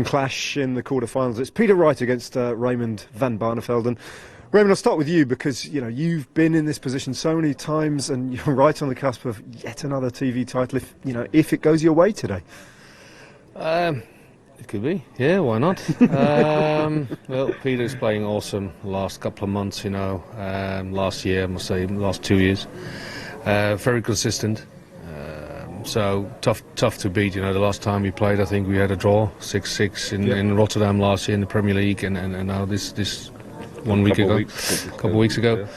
clash in the quarterfinals. It's Peter Wright against Raymond van Barneveld. And Raymond, I'll start with you because you've been in this position so many times, and you're right on the cusp of yet another TV title. If it goes your way today, it could be. Yeah, why not? Well, Peter's playing awesome the last couple of months. Last year, I must say, last 2 years, very consistent. So tough to beat. The last time we played, I think we had a draw, 6-6 in Rotterdam last year in the Premier League, and now this 1 week ago, a couple of weeks ago.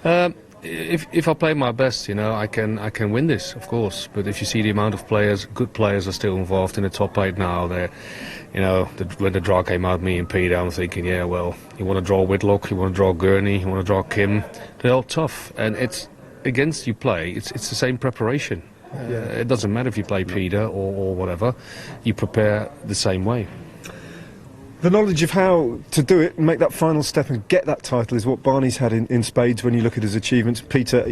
Yeah. If I play my best, I can win this, of course. But if you see the amount of players, good players are still involved in the top 8 now. When the draw came out, me and Peter, I'm thinking, you want to draw Whitlock, you want to draw Gurney, you want to draw Kim. They're all tough, and it's against you play. It's the same preparation. It doesn't matter if you play Peter or whatever, you prepare the same way. The knowledge of how to do it, make that final step and get that title is what Barney's had in spades when you look at his achievements. Peter,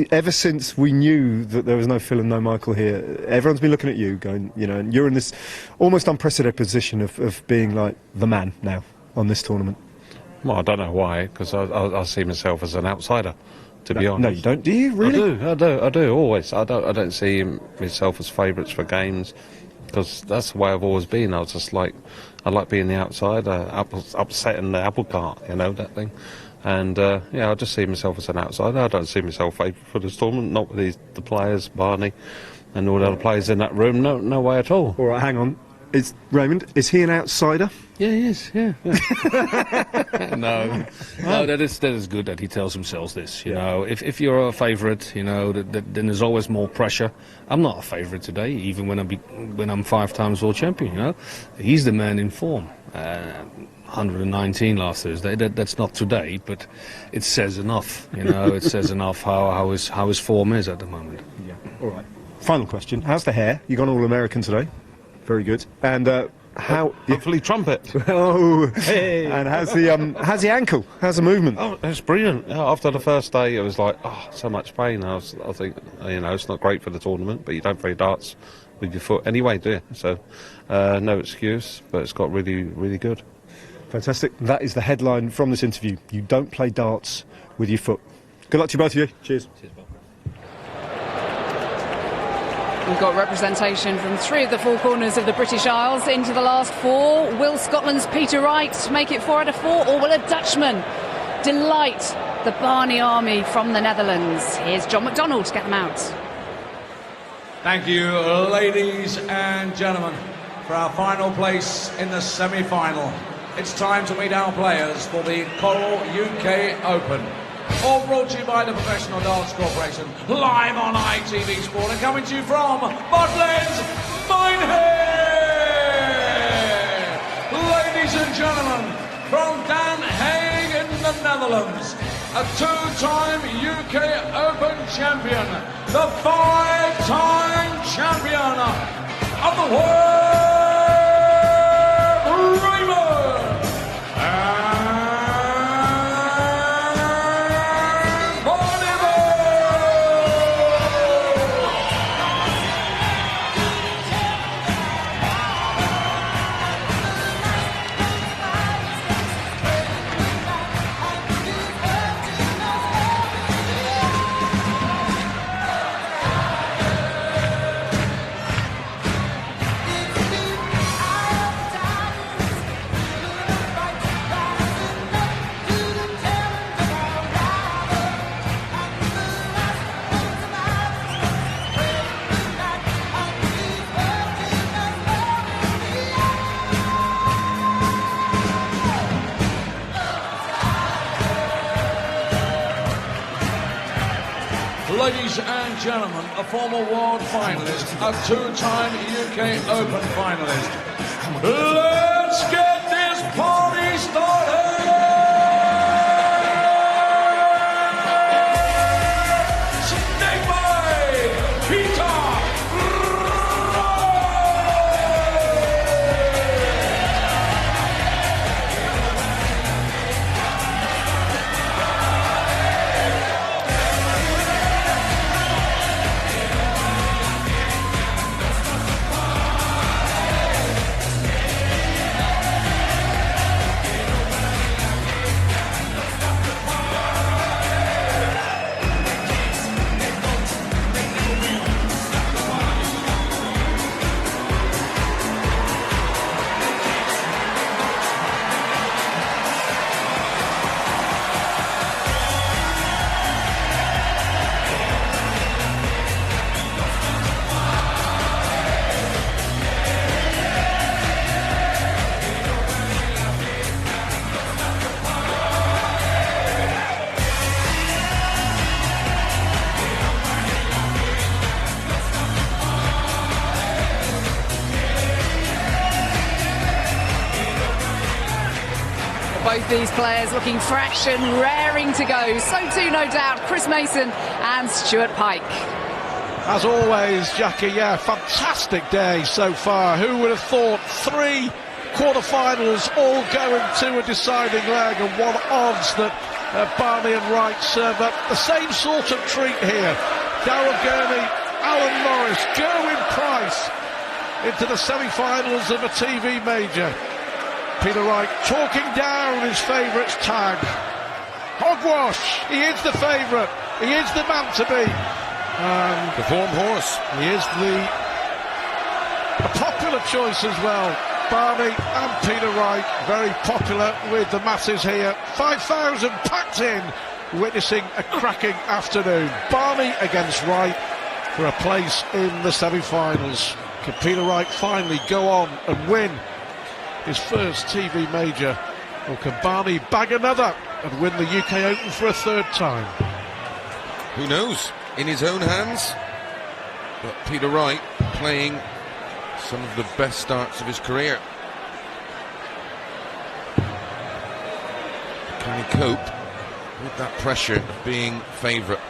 ever since we knew that there was no Phil and no Michael here, everyone's been looking at you going, and you're in this almost unprecedented position of being like the man now on this tournament. Well, I don't know why, because I see myself as an outsider. To be honest. No, you don't, do you? Really? I do, always. I don't see myself as favourites for games, because that's the way I've always been. I like being the outsider, upsetting the apple cart, that thing. And, I just see myself as an outsider. I don't see myself favourite for this tournament, not with the players, Barney, and all the other players in that room. No way at all. All right, hang on. Raymond, is he an outsider? Yeah, he is, yeah. No, that is good that he tells himself this, If you're a favourite, then there's always more pressure. I'm not a favourite today, even when I'm 5 times world champion, He's the man in form. 119 last Thursday, that's not today, but it says enough, It says enough how his form is at the moment. Yeah, all right. Final question, how's the hair? You gone all-American today? Very good. And how? Hopefully trumpet. Oh, hey. And how's the ankle? How's the movement? Oh, it's brilliant. After the first day, it was like, so much pain. I think, it's not great for the tournament, but you don't play darts with your foot anyway, do you? So, no excuse, but it's got really, really good. Fantastic. That is the headline from this interview. You don't play darts with your foot. Good luck to both of you. Cheers. Cheers, Bob. We've got representation from 3 of the 4 corners of the British Isles into the last 4. Will Scotland's Peter Wright make it 4 out of 4, or will a Dutchman delight the Barney army from the Netherlands? Here's John McDonald to get them out. Thank you, ladies and gentlemen, for our final place in the semi-final. It's time to meet our players for the Coral UK Open. All brought to you by the Professional Darts Corporation, live on ITV Sport, and coming to you from Butlins Minehead. Ladies and gentlemen, from Den Haag in the Netherlands, a 2-time UK Open champion, the 5-time champion of the world, Raymond Ladies and gentlemen, a former world finalist, a 2-time UK Open finalist. Let's get this party started! Snake by Peter Wright! Both these players looking fresh and raring to go. So too, no doubt, Chris Mason and Stuart Pike. As always, Jackie, yeah, fantastic day so far. Who would have thought 3 quarterfinals all going to a deciding leg, and what odds that Barney and Wright serve up the same sort of treat here. Darrell Gurney, Alan Morris, Gerwyn Price into the semi-finals of a TV major. Peter Wright talking down his favourites tag. Hogwash, he is the favourite, he is the man to beat. And the form horse. He is a popular choice as well. Barney and Peter Wright, very popular with the masses here. 5,000 packed in, witnessing a cracking afternoon. Barney against Wright for a place in the semi-finals. Can Peter Wright finally go on and win his first TV major? Or can Barney bag another and win the UK Open for a third time? Who knows? In his own hands. But Peter Wright playing some of the best starts of his career. Can he cope with that pressure of being favourite?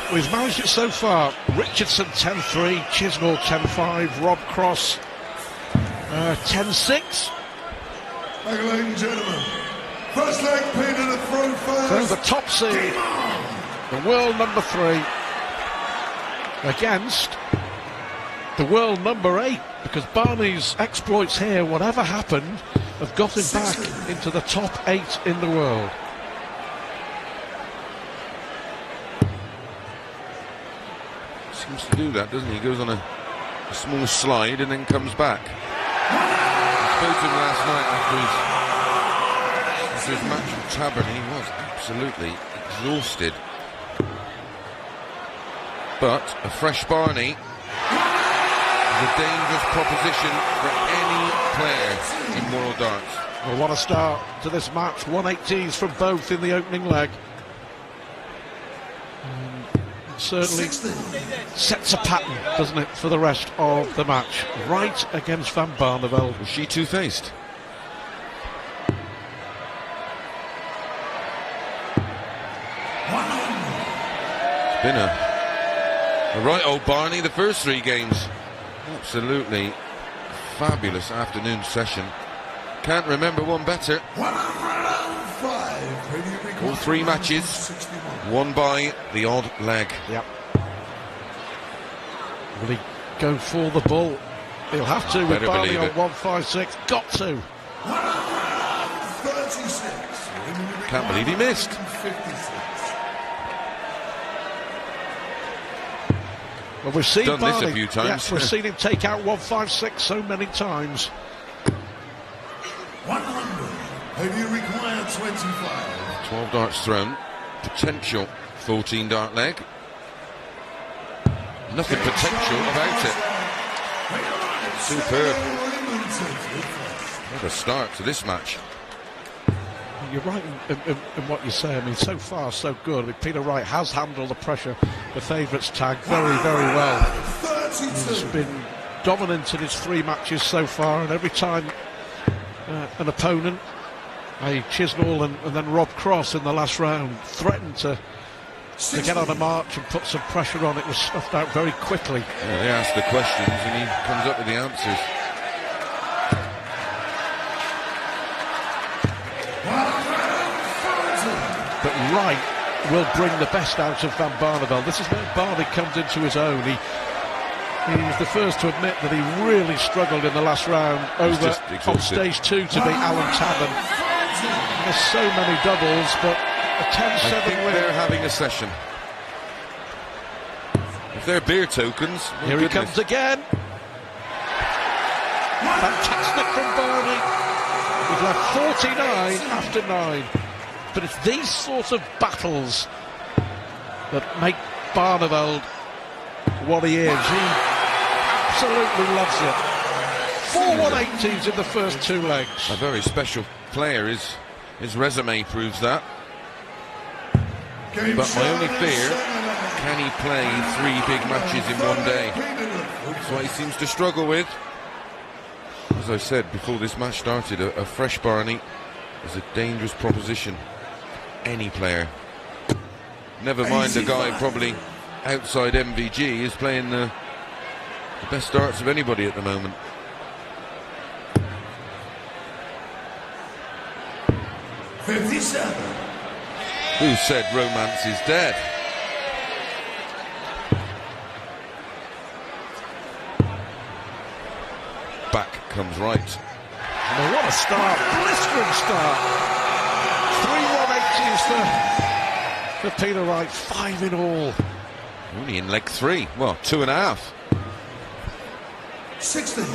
Well, he's managed it so far. Richardson 10-3, Chisnall 10-5, Rob Cross 10-6. Ladies and gentlemen, first leg pin and a throw first. So the top seed, the world number 3, against the world number 8, because Barney's exploits here, whatever happened, have got him back into the top 8 in the world. Seems to do that, doesn't he? He goes on a small slide and then comes back. I spoke to him last night after his match with Tabern. He was absolutely exhausted. But a fresh Barney is a dangerous proposition for any player in World Darts. Well, what a start to this match. 180s from both in the opening leg. Certainly sets a pattern, doesn't it, for the rest of the match. Wright against Van Barneveld. Was she two-faced? It's been a right old Barney the first 3 games. Absolutely fabulous afternoon session. Can't remember one better. All 3 matches won by the odd leg. Yep. Will he go for the ball? He'll have to with Barney on 156. Got to. Can't believe he missed. Well, we've seen done Barney, this a few times. Yes, we've seen him take out 156 so many times. 100. Have you required 25? 12 darts thrown. Potential 14 dart leg. Nothing potential about it. Superb. What a start to this match. You're right in what you say. I mean, so far so good. I mean, Peter Wright has handled the pressure, the favourites tag, very, very well. He's been dominant in his 3 matches so far, and every time an opponent, Chisnall and then Rob Cross in the last round, threatened to get on a march and put some pressure on, it was snuffed out very quickly. Yeah, they ask the questions and he comes up with the answers. But Wright will bring the best out of Van Barneveld. This is where Barney comes into his own. He's the first to admit that he really struggled in the last round over on stage 2 to beat Alan Tabern. Missed so many doubles, but a 10-7 win. They're having a session. If they're beer tokens, here he comes again. Fantastic from Barney. We've left 49 after 9. But it's these sorts of battles that make Barneveld what he is. He absolutely loves it. 4 180s in the first 2 legs. A very special player. His resume proves that. But my only fear, can he play 3 big matches in one day? That's what he seems to struggle with. As I said before this match started, a fresh Barney is a dangerous proposition. Any player. Never mind a guy probably outside MVG is playing the best darts of anybody at the moment. Who said romance is dead? Back comes Wright. And what a start, blistering start. 3 180s for Peter Wright, 5 in all. Only in leg 3, well, 2.5. 16.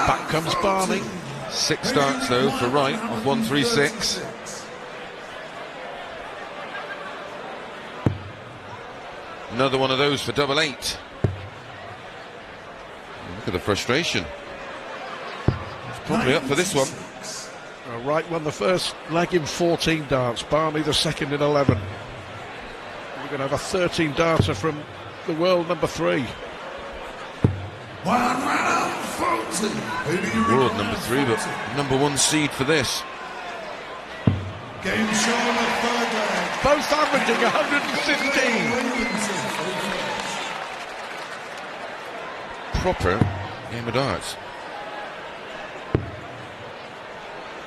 Back comes Barney. 6 darts though for Wright off 136. Another one of those for double 8. Look at the frustration. He's probably up for this one. Wright won the first leg in 14 darts, Barney the second in 11. We're going to have a 13 darter from the world number 3. World number 3, but number 1 seed for this. Game show on the third leg. Both averaging 115. Proper game of darts.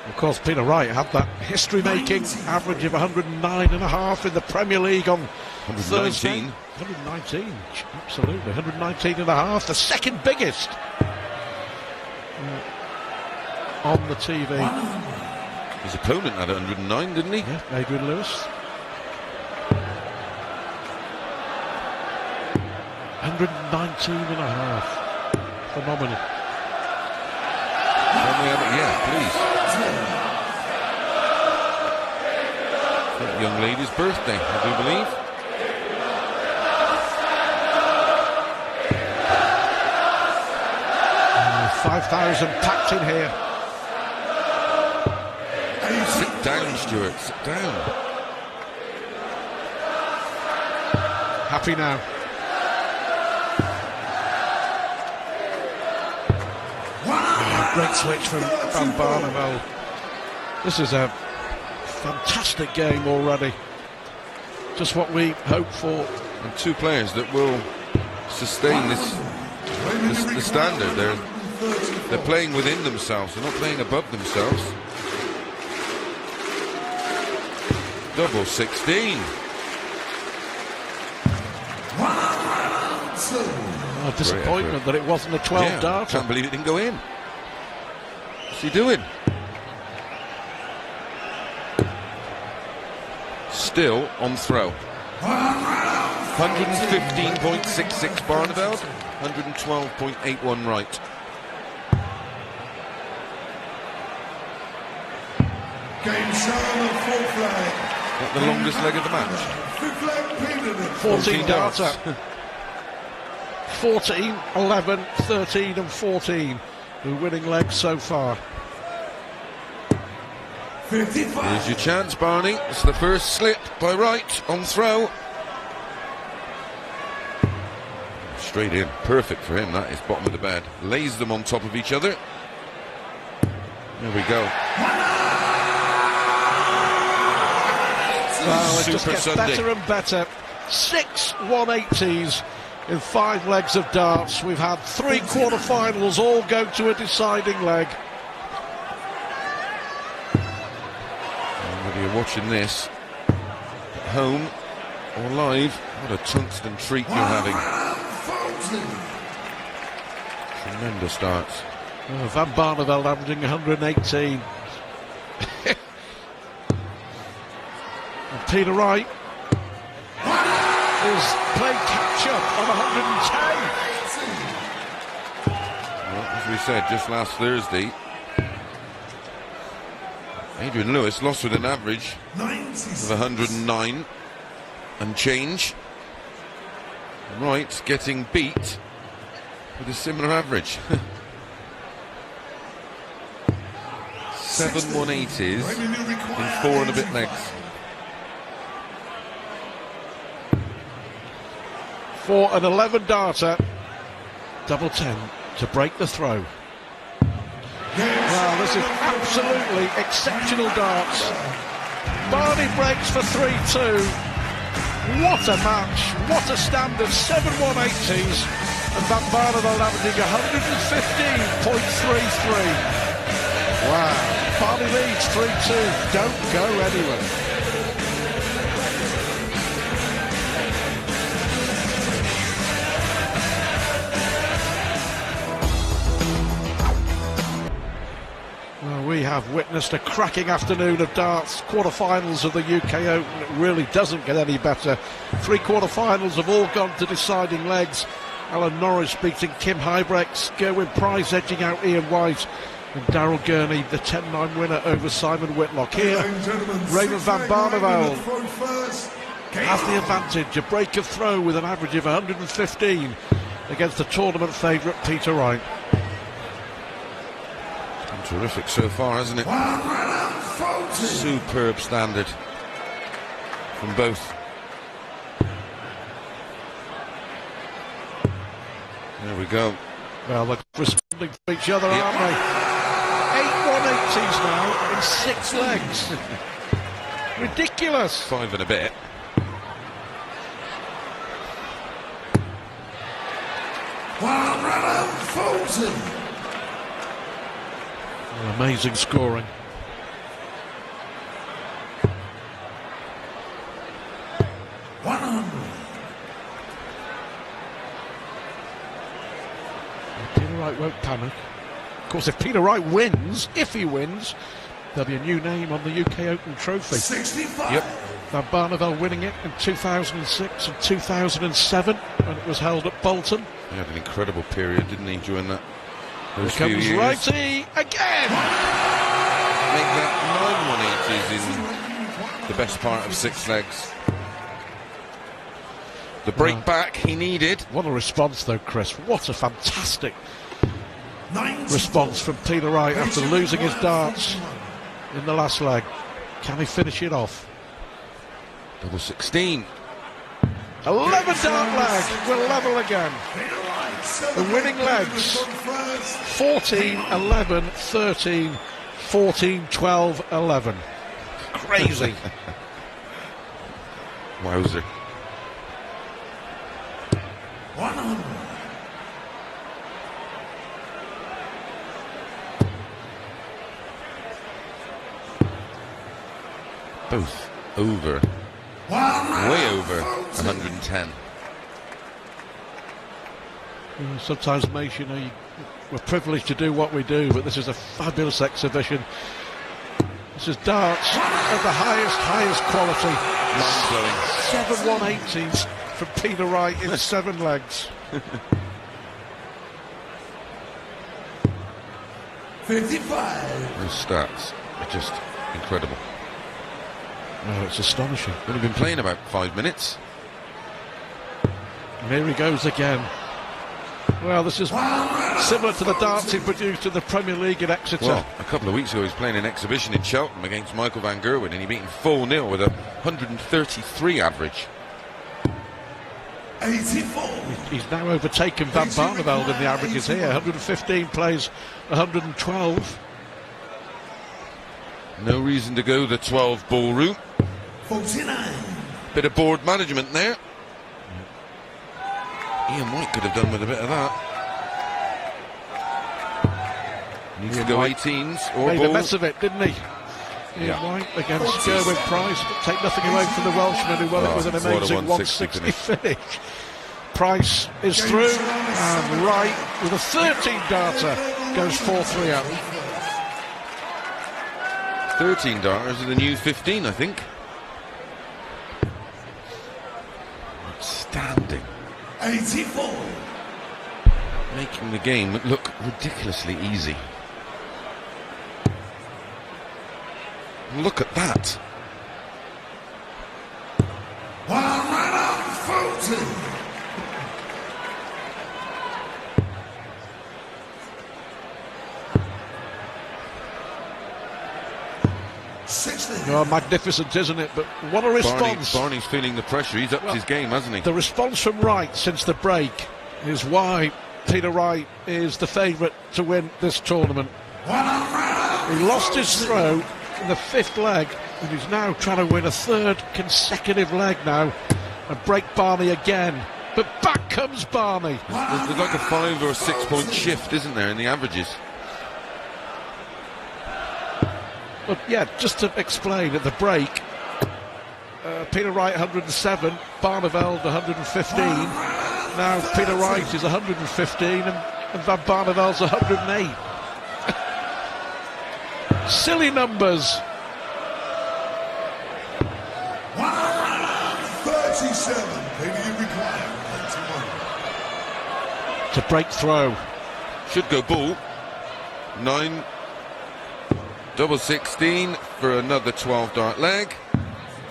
Of course, Peter Wright had that history-making average of 109.5 in the Premier League on 119. Thursday. 119, absolutely, 119.5, the second biggest on the TV. His opponent had 109, didn't he? Yeah, Adrian Lewis. 119.5. Phenomenal. Yeah, please. That young lady's birthday, I do believe. 5,000 packed in here. Sit down, Stuart, sit down. Happy now. Great switch from Van Barneveld. This is a fantastic game already. Just what we hope for. And 2 players that will sustain the standard. They're playing within themselves. They're not playing above themselves. Double 16. Oh, disappointment that it wasn't a 12 darter. Can't believe it didn't go in. What's he doing? Still on throw. 115.66 Barneveld, 112.81 Wright. Game show on the fourth leg. Not the longest leg of the match. Fifth leg, Peter. 14 darter. 14, 11, 13 and 14. The winning legs so far. 55. Here's your chance, Barney. It's the first slip by Wright on throw. Straight in. Perfect for him, that is. Bottom of the bed. Lays them on top of each other. There we go. Well, it just Super gets Sunday. better and better. 6 180s in 5 legs of darts. We've had 3 quarterfinals all go to a deciding leg. Whether you're watching this at home or live, what a tungsten treat you're having. Tremendous darts. Oh, Van Barneveld averaging 118. And Peter Wright is playing catch-up on 110. Well, as we said just last Thursday, Adrian Lewis lost with an average of 109. and change. Wright getting beat with a similar average. 7 180s in 4 and a bit legs. 4 and 11 darter. Double 10 to break the throw. Wow, this is absolutely exceptional darts. Barney breaks for 3-2. What a match, what a standard. 7 180s and Van Barneveld averaging 115.33. Wow, Barney leads 3-2. Don't go anywhere. Well, we have witnessed a cracking afternoon of darts. Quarterfinals of the UK Open. It really doesn't get any better. 3 quarterfinals have all gone to deciding legs. Alan Norris beating Kim Huybrechts, Gerwyn Price edging out Ian White, and Daryl Gurney, the 10-9 winner over Simon Whitlock. Here, Raymond van Barneveld has the advantage, a break of throw with an average of 115 against the tournament favourite Peter Wright. Terrific so far, hasn't it? Superb standard from both. There we go. Well, they're responding to each other, aren't they? 8 180s now in 6 legs. Ridiculous. 5 and a bit. Amazing scoring. Peter Wright won't panic. Of course, if Peter Wright wins, if he wins, there'll be a new name on the UK Open trophy. 65. Yep. Van Barneveld winning it in 2006 and 2007 when it was held at Bolton. He had an incredible period, didn't he, during that? Here Those few comes years. Wrighty again. Make that 9 180s in the best part of 6 legs. The break back he needed. What a response though, Chris. What a fantastic response from Peter Wright after losing his darts in the last leg. Can he finish it off? Double 16. 11 dart leg. We're level again. The winning legs 14, 11, 13, 14, 12, 11. Crazy. Wowzer. 100. Both over. Way over 110. Sometimes, Mace, you know, we're privileged to do what we do, but this is a fabulous exhibition. This is darts of the highest quality. Mind-blowing. 7 180s from Peter Wright in 7 legs. 55. Those stats are just incredible. Oh, it's astonishing. Only been playing about 5 minutes. And here he goes again. Well, this is similar to the darts he produced in the Premier League at Exeter. Well, a couple of weeks ago he was playing an exhibition in Cheltenham against Michael van Gerwen and he beat him 4-0 with a 133 average. 84. He's now overtaken Van Barneveld in the averages here. 115 plays 112. No reason to go the 12 ball route. 49. Bit of board management there. Ian White could have done with a bit of that. Needs to go 18s or Made balls. a mess of it, didn't he? Ian White against Gerwyn Price, but take nothing away from the Welshman who won it with an what a amazing 160 finish. Price is through, and Wright with a 13 darter goes 4-3 up. 13 darters are the new 15, I think. Outstanding. 84. Making the game look ridiculously easy. Look at that. 100. 40. Oh, magnificent, isn't it? But what a response. Barney's feeling the pressure. He's upped his game, hasn't he? The response from Wright since the break is why Peter Wright is the favourite to win this tournament. He lost his throw in the 5th leg, and he's now trying to win a 3rd consecutive leg now and break Barney again. But back comes Barney. There's like a 5 or 6 point shift, isn't there, in the averages? But yeah, just to explain, at the break, Peter Wright 107, Barneveld 115. Now Peter Wright is 115 and Van Barneveld's 108. Silly numbers. 37. Peter, you require 91. To break throw. Should go ball. 9. Double 16 for another 12 dart leg.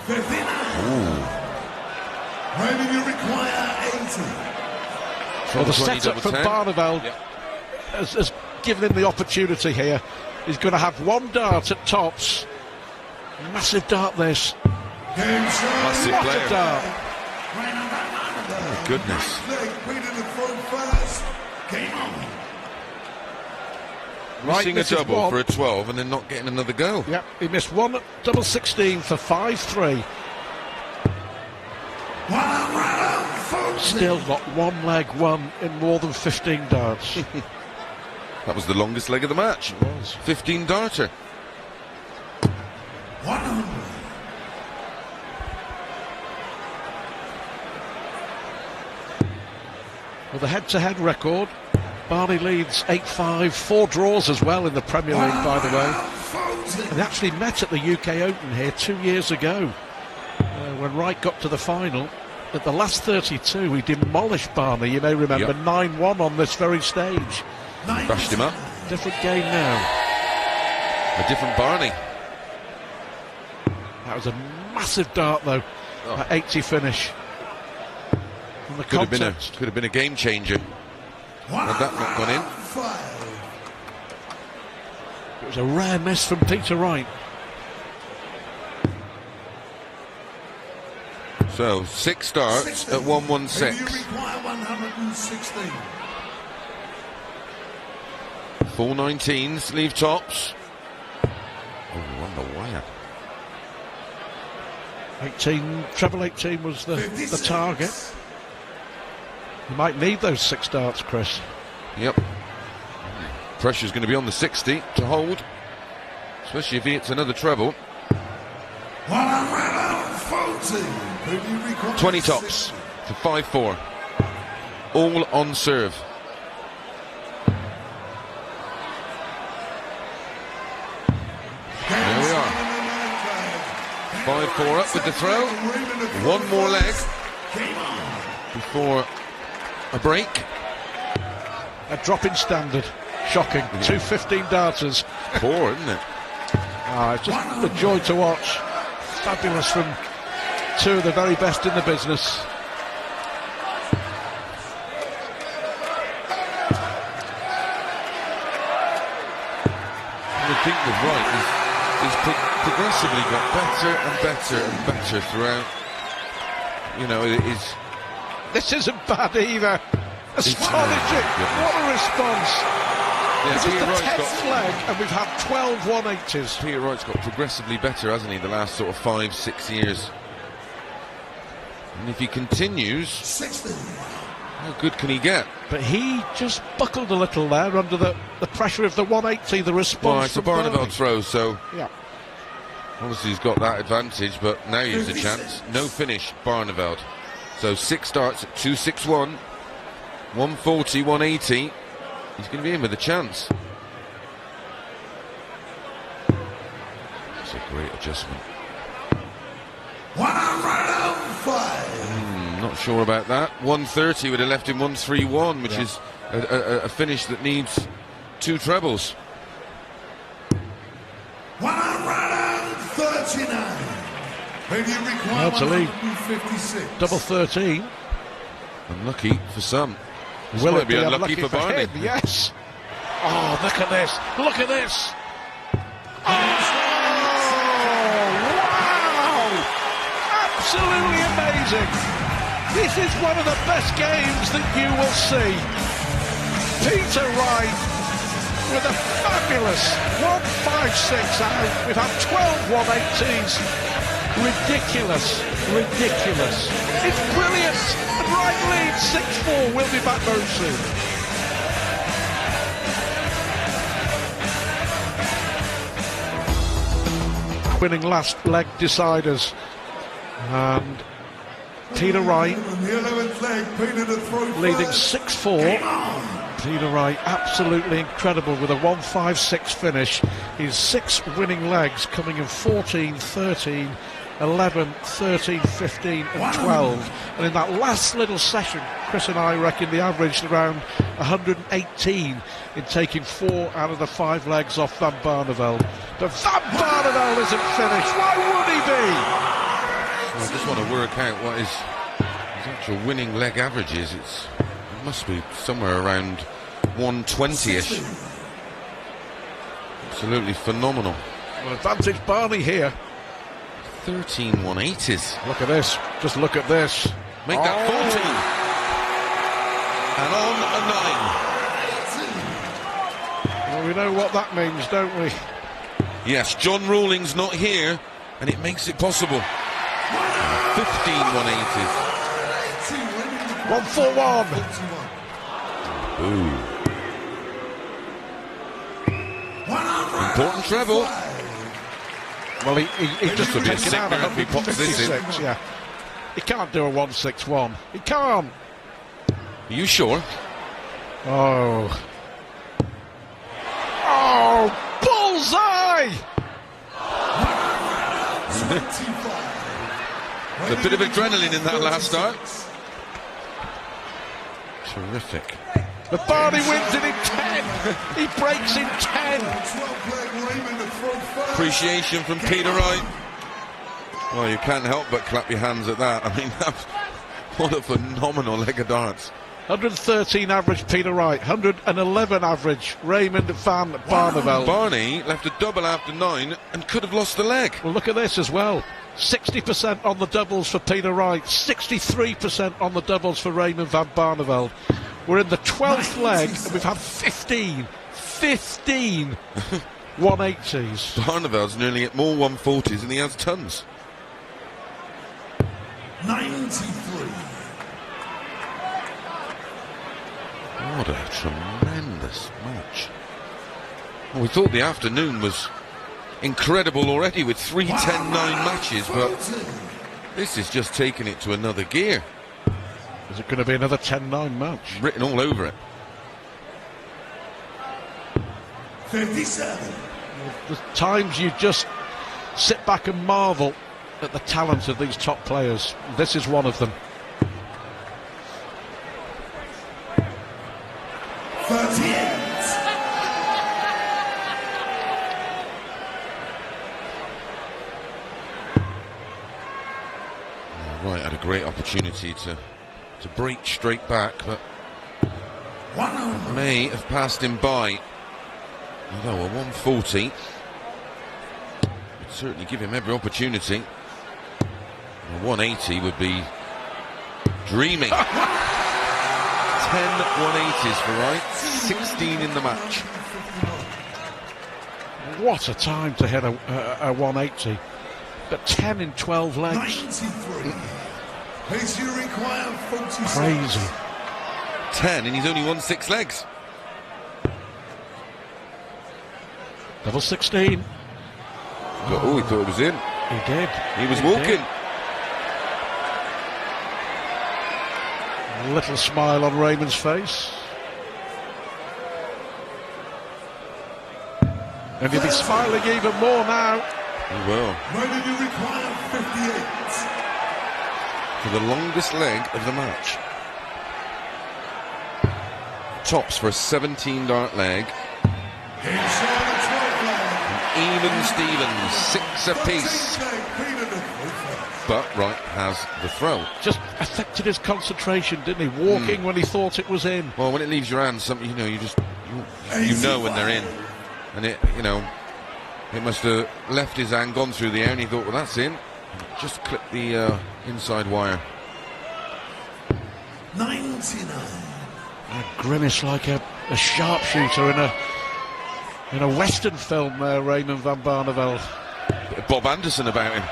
59. Raymond, you require 80. Well, the setup from Barneveld has given him the opportunity here. He's going to have 1 dart at tops. Massive dart this. Massive What player. a dart. Oh, goodness. Missing a double for a 12 and then not getting another go. Yep, he missed 1 double 16 for 5-3. Still got 1 leg won in more than 15 darts. That was the longest leg of the match. It was. 15 darter. 100. With a head-to-head record, Barney leads 8-5, 4 draws as well in the Premier League, by the way. And they actually met at the UK Open here 2 years ago, when Wright got to the final. At the last 32, he demolished Barney, you may remember, 9-1 on this very stage. Bashed him up. Different game now. A different Barney. That was a massive dart, though, at 80 finish. From the Could context. have been a game changer. Had that not gone in. It was a rare miss from Peter Wright. So 6 starts at 116. You require 116. 4 19s, leave tops. Oh, on the wire. 18, treble 18 was the target. You might need those 6 darts, Chris. Yep. Pressure's going to be on the 60 to hold, especially if he hits another treble. 20 tops for 5-4. All on serve. There we are. 5-4 up with the throw. 1 more leg before a break. A drop in standard. Shocking. 2 15 darters. Poor, isn't it? It's just a joy to watch. Fabulous from 2 of the very best in the business. The thing with Wright is progressively got better and better and better throughout. You know, it is. This isn't bad either. Astonishing. What a response. This is the 10th leg, and we've had 12 180s. Peter Wright's got progressively better, hasn't he, the last sort of 5-6 years. And if he continues, how good can he get? But he just buckled a little there under the pressure of the 180, the response. Well, it's a from Barneveld Barney. throw, so Yeah. obviously he's got that advantage, but now here's a chance. No finish, Barneveld. So 6 starts at 261, 140, 180. He's going to be in with a chance. That's a great adjustment. 105. Not sure about that. 130 would have left him 131, which is a finish that needs 2 trebles. 139. Maybe you require Well, to lead 56. Double 13. Unlucky for some. This Will might it be be unlucky for Barney. him? Yes. Oh, look at this. Look at this. Oh, wow. Absolutely amazing. This is one of the best games that you will see. Peter Wright with a fabulous 156 out. We've had 12 180s. Ridiculous. Ridiculous. It's brilliant. And Wright leads 6-4. We'll be back very soon. Winning last leg deciders. And Peter Wright leading 6-4. Peter Wright absolutely incredible with a 156 finish. His 6 winning legs coming in 14, 13, 11, 13, 15 and 12. And in that last little session, Chris and I reckon they averaged around 118 in taking 4 out of the 5 legs off Van Barneveld. But Van Barneveld isn't finished. Why would he be? Well, I just want to work out what his actual winning leg average is. It must be somewhere around 120-ish. Absolutely phenomenal. Well, advantage Barney here. 13 180s. Look at this. Just look at this. Make that 14. And on a 9. Well, we know what that means, don't we? Yes, John Rawlings not here, and it makes it possible. 15 180s. 141. Ooh. Important treble. Well, he just would be a taken sick out man if he pops this in. 156, yeah. He can't do a 161. He can't. Are you sure? Oh. Oh, bullseye! A bit of adrenaline in that last start. Terrific. But Barney wins it in 10. He breaks in 10. Appreciation from Peter Wright. Well, you can't help but clap your hands at that. I mean, what a phenomenal leg of darts. 113 average Peter Wright, 111 average Raymond van Barneveld. Barney left a double after 9 and could have lost the leg. Well, look at this as well. 60% on the doubles for Peter Wright, 63% on the doubles for Raymond van Barneveld. We're in the 12th leg and we've had 15 180s. Barneveld's nearly at more 140s and he has tons. 93. What a tremendous match. Well, we thought the afternoon was incredible already with 3 10-9 matches, but this is just taking it to another gear. Is it going to be another 10-9 match? Written all over it. 57. The times you just sit back and marvel at the talent of these top players. This is one of them. 38. Right, had a great opportunity to break straight back, but may have passed him by. Although a 140 would certainly give him every opportunity. A 180 would be dreaming. 10 180s for Wright, 16 in the match. What a time to hit a 180. But 10 in 12 legs. 93. Pace you require 47. Crazy. 10 and he's only won 6 legs. Double 16. Oh, he thought it was in. He did. He was walking. A little smile on Raymond's face. And he'll be smiling even more now. He will. Where did you require 58? For the longest leg of the match. Tops for a 17 dart leg. Inside the 12th leg. Even Stevens, 6 apiece. but Wright has the throw. Just affected his concentration, didn't he? Walking when he thought it was in. Well, when it leaves your hand, something you know when they're in, and it must have left his hand, gone through the air, and he thought, well, that's in. Just clipped the inside wire. 99. A grimace like a sharpshooter in a Western film there, Raymond van Barneveld. Bob Anderson about him.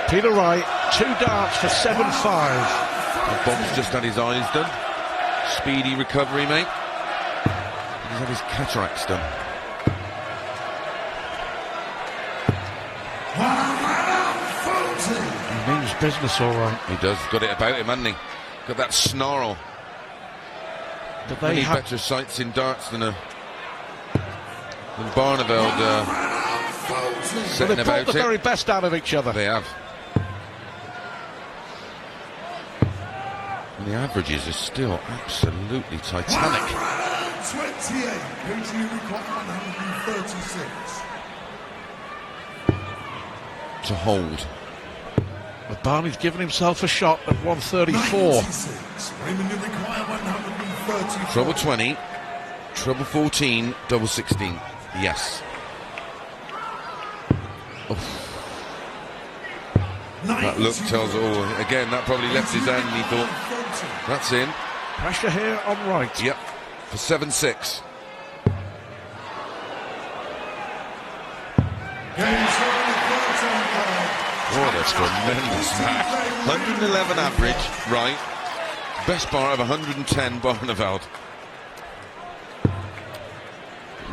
Peter Wright, 2 darts for 7-5. And Bob's just had his eyes done. Speedy recovery, mate. He's had his cataracts done. He means business, all right. He does. Got it about him, hasn't he? Got that snarl. But Many better sights in darts than Barneveld setting they've about brought the it. very best out of each other. They have. And the averages are still absolutely titanic. 28. Peter, you require 136. To hold. But Barney's given himself a shot at 134. 96. Raymond, you require 134. Treble 20, treble 14, double 16. Yes. That look tells it all. Again, that probably left his hand and he thought, that's in. Pressure here on Wright. Yep, for 7-6. What a tremendous match. 111 average, right. Best bar of 110, Barneveld.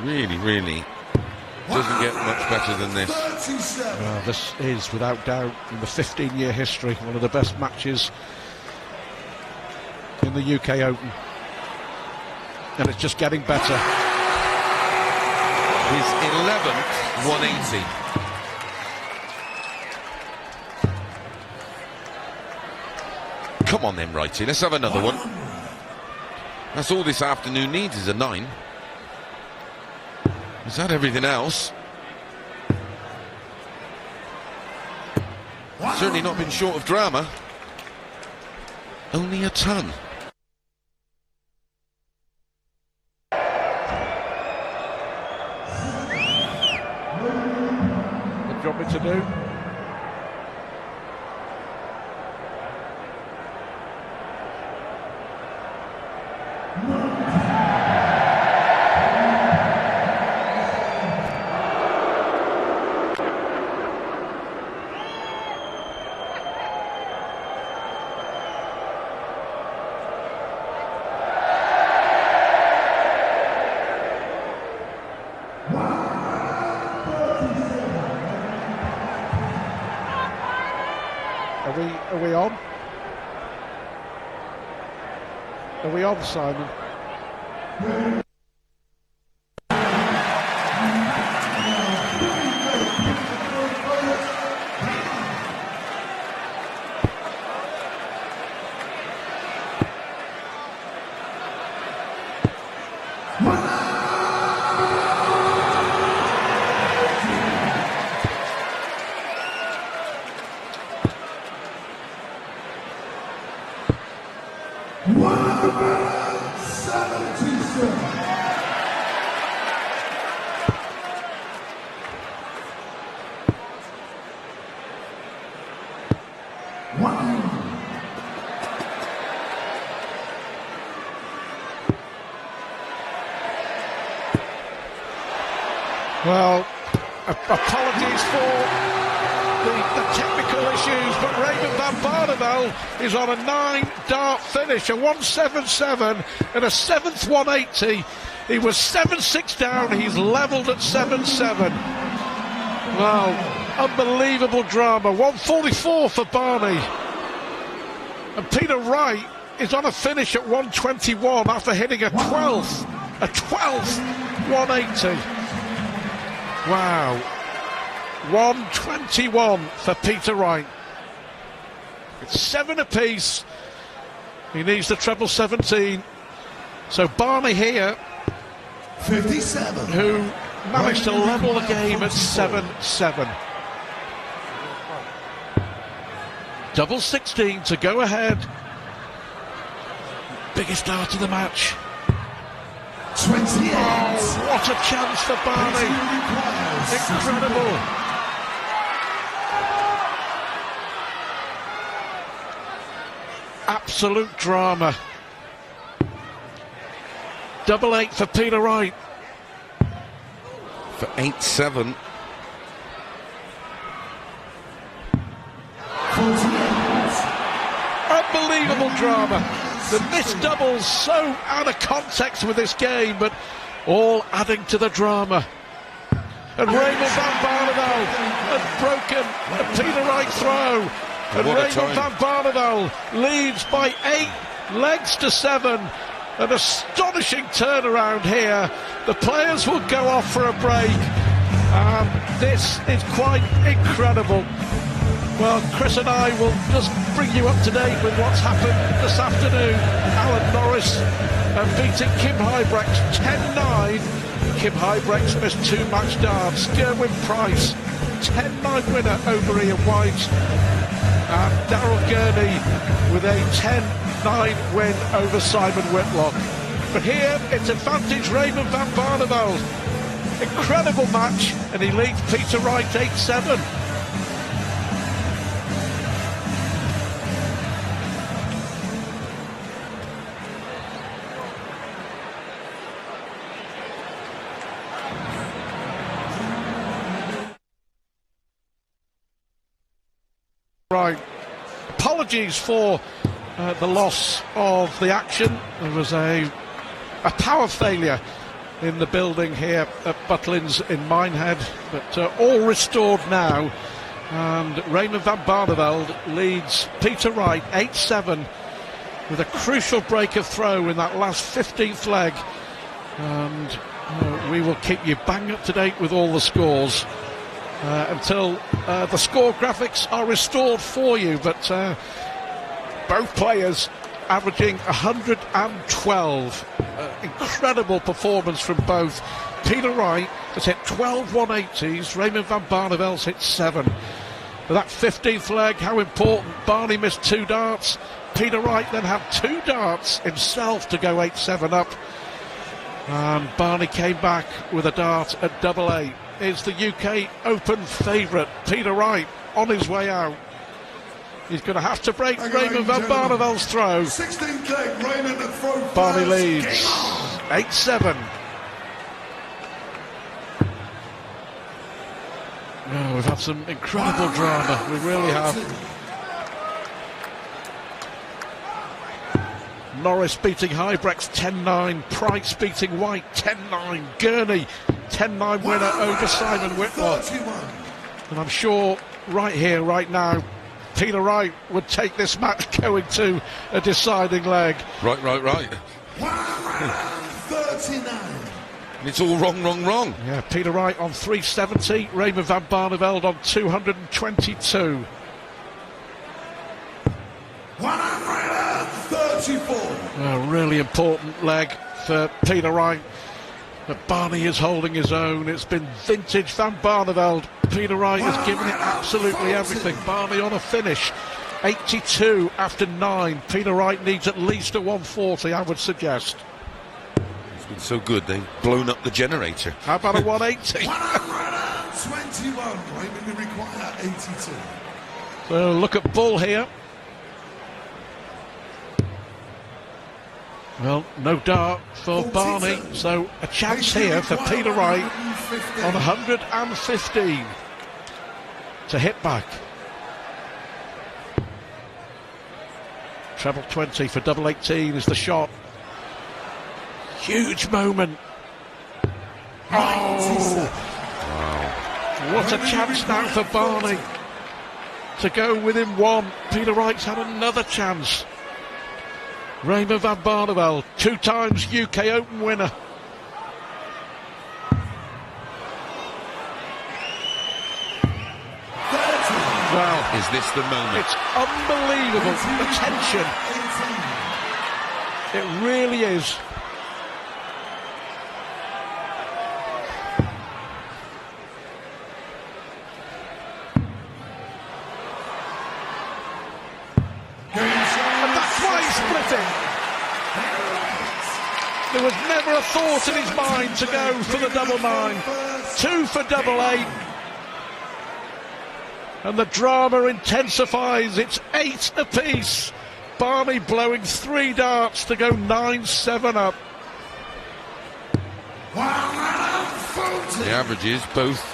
Really, really doesn't get much better than this. This is, without doubt, in the 15-year history, one of the best matches in the UK Open. And it's just getting better. His 11th 180. Come on then, Wrighty, let's have another one. That's all this afternoon needs is a 9. He's had everything else. Certainly not been short of drama. Only a ton. What do you want me to do? Are we on? Are we on, Simon? Well, apologies for the technical issues, but Raymond van Barneveld is on a 9-dart finish, a 177 and a 7th 180. He was 7-6 down, he's levelled at 7-7. Wow, unbelievable drama. 144 for Barney. And Peter Wright is on a finish at 121 after hitting a 12th 180. Wow. 121 for Peter Wright. It's 7 apiece. He needs the treble 17. So Barney here, 57, who managed to level the game at 7-7. Double 16 to go ahead. Biggest start of the match. 28. Oh, what a chance for Barney. Incredible. Absolute drama. Double 8 for Peter Wright. For 8-7. 48. Unbelievable drama. The missed doubles so out of context with this game, but all adding to the drama. And Raymond van Barneveld had broken a Peter Wright throw. And Raymond van Barneveld leads by 8 legs to 7. An astonishing turnaround here. The players will go off for a break. This is quite incredible. Well, Chris and I will just bring you up to date with what's happened this afternoon. Alan Norris beating Kim Huybrechts 10-9. Kim Huybrechts missed 2 match darts. Gerwin Price, 10-9 winner over Ian White. And Daryl Gurney with a 10-9 win over Simon Whitlock. But here it's advantage Raymond van Barneveld. Incredible match, and he leads Peter Wright 8-7. Right. Apologies for the loss of the action. There was a power failure in the building here at Butlins in Minehead, but all restored now. And Raymond van Barneveld leads Peter Wright 8-7 with a crucial break of throw in that last 15th leg. And we will keep you bang up to date with all the scores until the score graphics are restored for you. But both players averaging 112. Incredible performance from both. Peter Wright has hit 12 180s. Raymond van Barneveld's hit 7. But that 15th leg, how important. Barney missed 2 darts. Peter Wright then had 2 darts himself to go 8-7 up. And Barney came back with a dart at double 8. Is the UK Open favourite. Peter Wright on his way out. He's going to have to break Raymond van Barneveld's throw. 16th leg, Raymond the throw. Barney leads 8-7. Oh, we've had some incredible drama. We really have. Norris beating Huybrechts 10-9. Price beating White 10-9. Gurney 10-9 winner over Simon Whitlock. And I'm sure right here, right now, Peter Wright would take this match going to a deciding leg. Right. 39. It's all wrong. Yeah, Peter Wright on 370. Raymond van Barneveld on 222. 134. A really important leg for Peter Wright. But Barney is holding his own. It's been vintage Van Barneveld. Peter Wright has given it absolutely everything. Barney on a finish. 82 after 9. Peter Wright needs at least a 140, I would suggest. It's been so good, they've blown up the generator. How about a 180? 121. Raymond will require 82. So look at Bull here. Well, no dart for Barney, so a chance here for Peter Wright on 115 to hit back. Treble 20 for double 18 is the shot. Huge moment. Oh! Wow. What a chance now for Barney to go within 1. Peter Wright's had another chance. Raymond van Barneveld, 2 times UK Open winner. Well, is this the moment? It's unbelievable, the tension. It really is. it. There was never a thought in his mind to go for the double 9. 2 for double 8. And the drama intensifies. It's 8 apiece. Barney blowing 3 darts to go 9-7 up. The averages both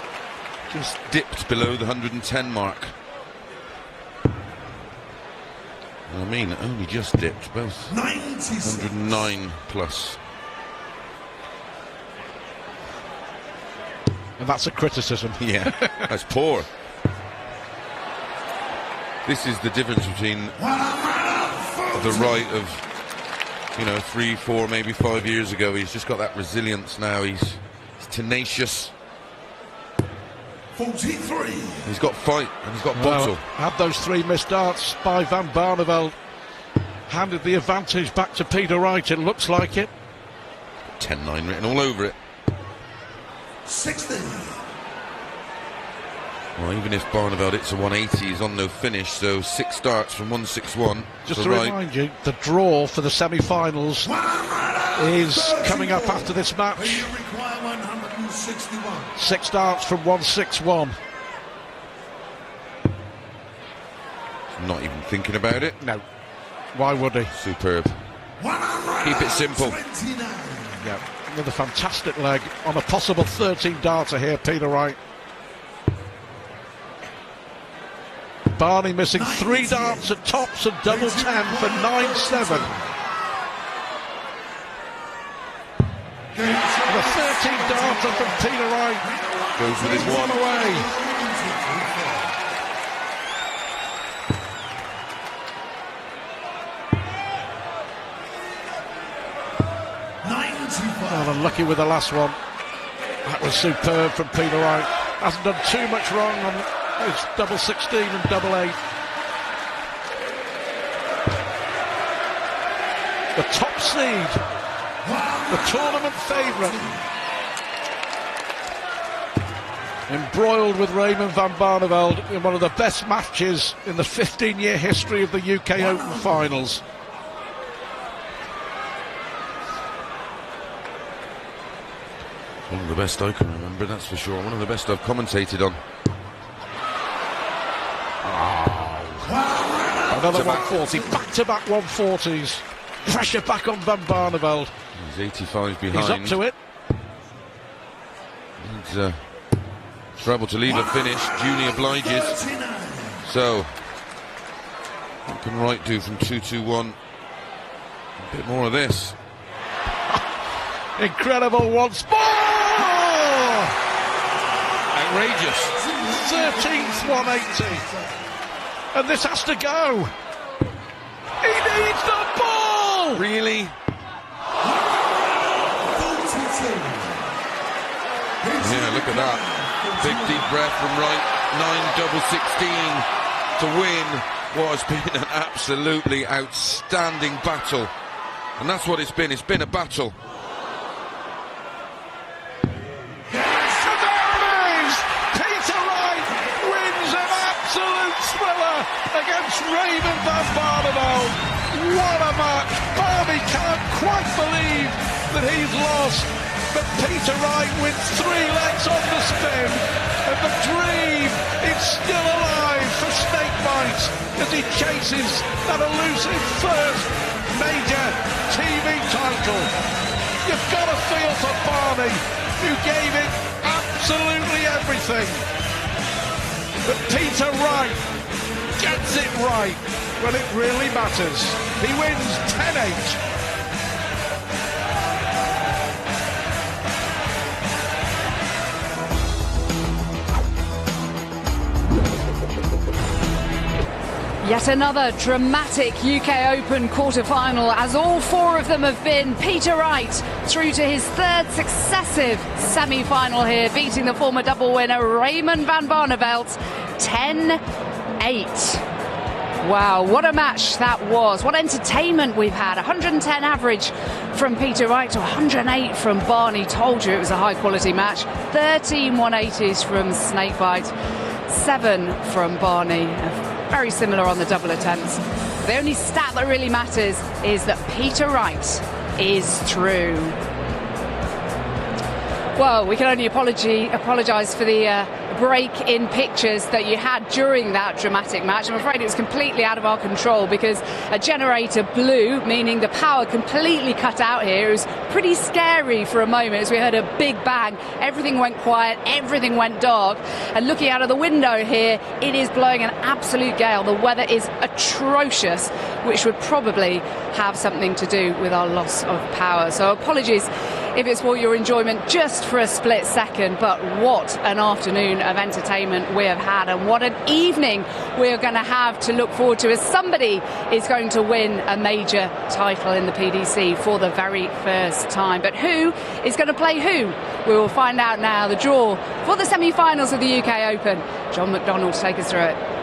just dipped below the 110 mark. I mean, only just dipped, both 109 plus. And that's a criticism. Yeah, that's poor. This is the difference between the Wright of, 3, 4, maybe 5 years ago. He's just got that resilience now. He's tenacious. 43. He's got fight and he's got bottle. Had those 3 missed darts by Van Barneveld handed the advantage back to Peter Wright. It looks like it. 10-9 written all over it. 60. Well, even if Barneveld hits a 180, he's on no finish, so 6 darts from 161. Just to remind you, the draw for the semi-finals is coming up after this match. You require 161. 6 darts from 161. Not even thinking about it. No. Why would he? Superb. Keep it simple. Yeah. Another fantastic leg on a possible 13 darter here, Peter Wright. Barney missing 3 darts at tops and double 10 for 9-7. The 13 darter from Peter Wright Goes with his one away. Oh, unlucky with the last one. That was superb from Peter Wright. Hasn't done too much wrong on his double 16 and double 8. The top seed, the tournament favourite, embroiled with Raymond van Barneveld in one of the best matches in the 15-year history of the UK Open finals. One of the best I can remember, that's for sure. One of the best I've commentated on. Another 140, back-to-back 140s. Pressure back on Van Barneveld. He's 85 behind. He's up to it. Needs trouble to leave a finish. Junior obliges. So, what can Wright do from 2-2-1? A bit more of this. Incredible once more! Outrageous. 13th 180. And this has to go. He needs the ball! Really? Yeah, look at that. Big deep breath from Wright. 9 double 16 to win what has been an absolutely outstanding battle. And that's what it's been. It's been a battle. Against Raymond van Barneveld. What a match! Barney can't quite believe that he's lost, but Peter Wright wins 3 legs on the spin, and the dream is still alive for Snakebite as he chases that elusive first major TV title. You've got to feel for Barney, who gave it absolutely everything. But Peter Wright gets it right when it really matters. He wins 10-8. Yet another dramatic UK Open quarter-final, as all 4 of them have been. Peter Wright through to his 3rd successive semi-final here, beating the former double winner Raymond van Barneveld 10-8. Wow, what a match that was. What entertainment we've had. 110 average from Peter Wright to 108 from Barney. Told you it was a high-quality match. 13 180s from Snakebite, 7 from Barney. Very similar on the double attempts. The only stat that really matters is that Peter Wright is through. Well, we can only apologise for the break in pictures that you had during that dramatic match. I'm afraid it was completely out of our control because a generator blew, meaning the power completely cut out here. It was pretty scary for a moment as we heard a big bang. Everything went quiet, everything went dark. And looking out of the window here, it is blowing an absolute gale. The weather is atrocious, which would probably have something to do with our loss of power. So apologies if it's for your enjoyment just for a split second, but what an afternoon of entertainment we have had, and what an evening we're going to have to look forward to as somebody is going to win a major title in the PDC for the very first time. But who is going to play who? We will find out now. The draw for the semi-finals of the UK Open. John McDonald, take us through it.